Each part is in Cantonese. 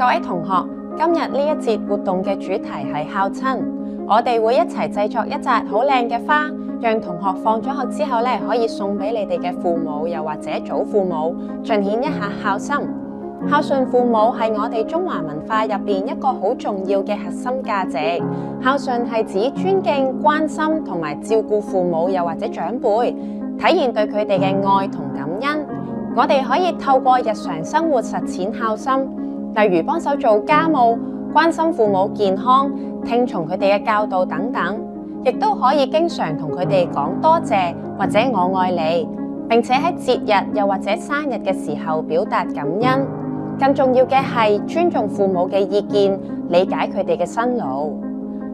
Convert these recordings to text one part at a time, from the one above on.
各位同學，今日呢一節活動嘅主題係孝親，我哋會一齊製作一紮好靚嘅花，讓同學放咗學之後咧可以送俾你哋嘅父母，又或者祖父母，盡顯一下孝心。孝順父母係我哋中華文化入邊一個好重要嘅核心價值。孝順係指尊敬、關心同埋照顧父母，又或者長輩，體現對佢哋嘅愛同感恩。我哋可以透過日常生活實踐孝心，例如幫手做家務、關心父母健康、聽從佢哋嘅教導等等，亦都可以經常同佢哋講多謝或者我愛你，並且喺節日又或者生日嘅時候表達感恩。更重要嘅係尊重父母嘅意見，理解佢哋嘅辛勞。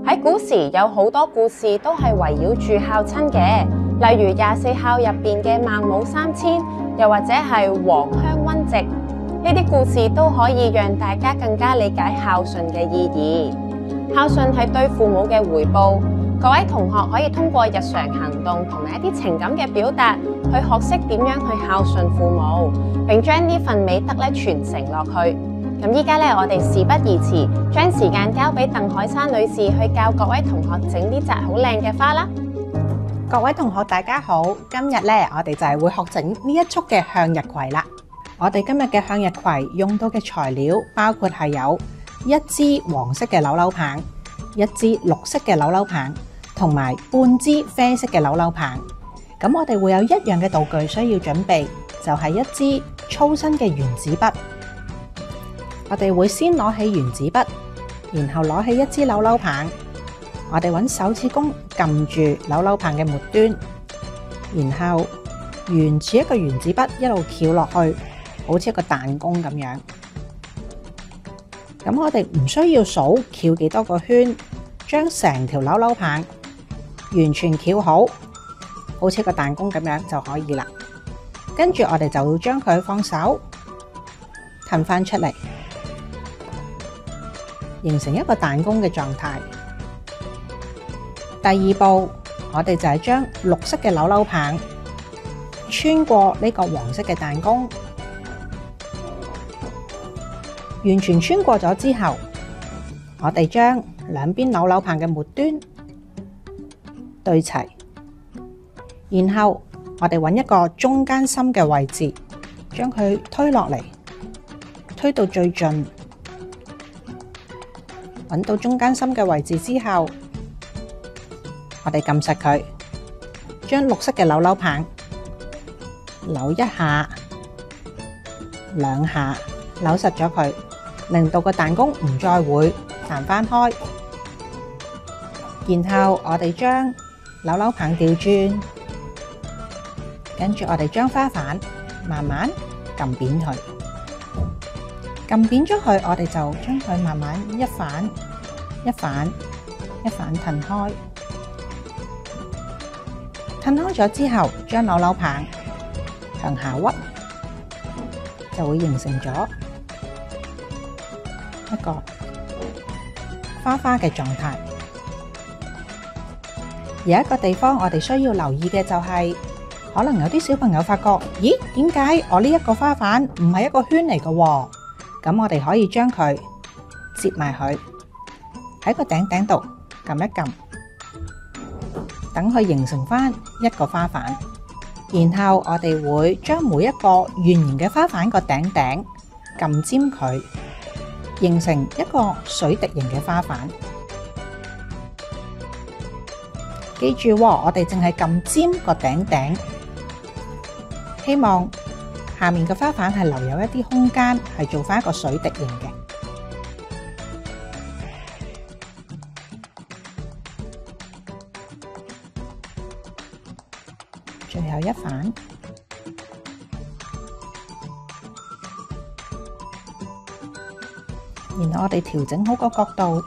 喺古時有好多故事都係圍繞住孝親嘅，例如24孝入邊嘅孟母三遷，又或者係黃香溫席，呢啲故事都可以讓大家更加理解孝順嘅意義。孝順係對父母嘅回報，各位同學可以通過日常行動同埋一啲情感嘅表達，去學識點樣去孝順父母，並將呢份美德傳承落去。咁依家我哋事不宜遲，將時間交俾鄧海珊女士去教各位同學整呢紮好靚嘅花啦。各位同學大家好，今日我哋就係會學整呢一束嘅向日葵啦。我哋今日嘅向日葵用到嘅材料包括係有一支黃色嘅扭扭棒、一支綠色嘅扭扭棒，同埋半支啡色嘅扭扭棒。咁我哋會有一樣嘅道具需要準備，就係一支粗身嘅原子筆。我哋會先攞起原子筆，然後攞起一支扭扭棒，我哋揾手指公撳住扭扭棒嘅末端，然後沿住一個原子筆一路翹落去，好似一個彈弓咁樣。咁我哋唔需要數翹幾多個圈，將成條扭扭棒完全翹好，好似個彈弓咁樣就可以啦。跟住我哋就會將佢放手褪翻出嚟，形成一個彈弓嘅狀態。第二步，我哋就係將綠色嘅扭扭棒穿過呢個黃色嘅彈弓，完全穿過咗之後，我哋將兩邊扭扭棒嘅末端對齊，然後我哋揾一個中間心嘅位置，將佢推落嚟，推到最盡，揾到中間心嘅位置之後，我哋撳實佢，將綠色嘅扭扭棒扭一下、兩下，扭實咗佢，令到個彈弓唔再會彈翻開。然後我哋將扭扭棒調轉，跟住我哋將花瓣慢慢撳扁佢，撳扁咗佢，我哋就將佢慢慢一反一反一反褪開。褪開咗之後，將扭扭棒向下屈，就會形成咗一個花花嘅狀態。有一個地方我哋需要留意嘅就係，可能有啲小朋友發覺，咦，點解我呢一個花瓣唔係一個圈嚟嘅喎？咁我哋可以將佢接埋佢喺個頂度撳一撳，等佢形成翻一個花瓣。然後我哋會將每一個圓形嘅花瓣個頂撳尖佢，形成一個水滴形嘅花瓣。記住喎，我哋淨係撳尖個頂，希望下面嘅花瓣係留有一啲空間，係做翻一個水滴形嘅。最後一反，然後我哋調整好個角度。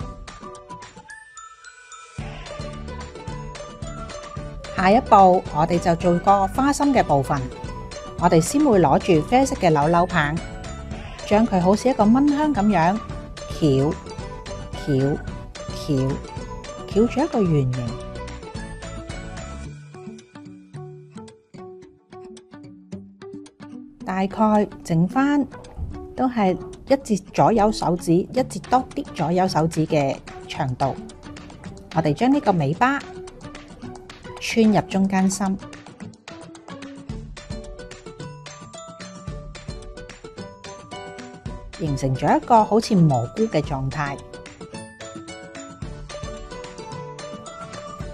下一步，我哋就做個花心嘅部分。我哋先會攞住啡色嘅扭扭棒，將佢好似一個蚊香咁樣翹住一個圓形。大概剩翻都係一節左右手指，一節多啲左右手指嘅長度。我哋將呢個尾巴穿入中間心，形成咗一個好似蘑菇嘅狀態。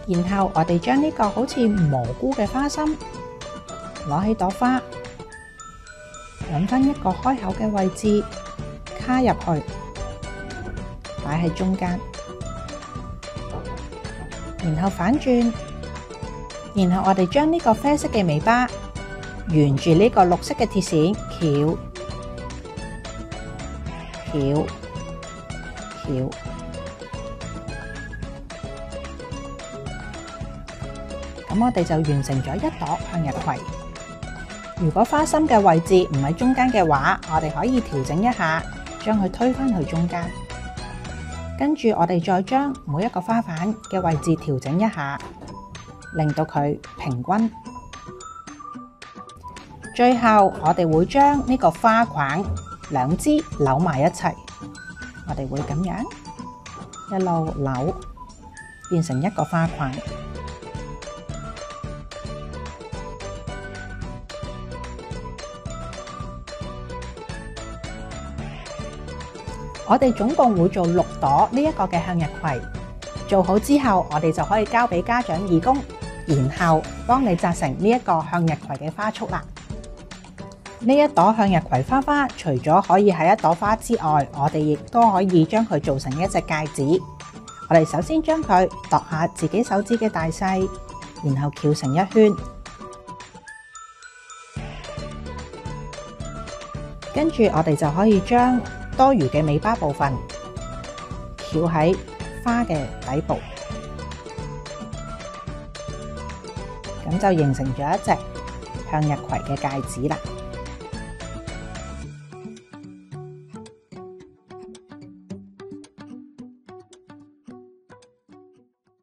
然後我哋將呢個好似蘑菇嘅花心攞起朵花，揾返一個開口嘅位置卡入去，擺喺中間，然後反轉，然後我哋將呢個啡色嘅尾巴沿住呢個綠色嘅鐵線翹翹翹，咁我哋就完成咗一朵向日葵。如果花心嘅位置唔喺中間嘅話，我哋可以調整一下，將佢推返去中間。跟住我哋再將每一個花瓣嘅位置調整一下，令到佢平均。最後我哋會將呢個花框兩支扭埋一齊，我哋會咁樣一路扭，變成一個花框。我哋總共會做6朵呢一個嘅向日葵，做好之後，我哋就可以交俾家長義工，然後幫你紮成呢一個向日葵嘅花束啦。呢一朵向日葵花花，除咗可以係一朵花之外，我哋亦都可以將佢做成一隻戒指。我哋首先將佢度下自己手指嘅大細，然後翹成一圈，跟住我哋就可以將多餘嘅尾巴部分翹喺花嘅底部，咁就形成咗一隻向日葵嘅戒指啦。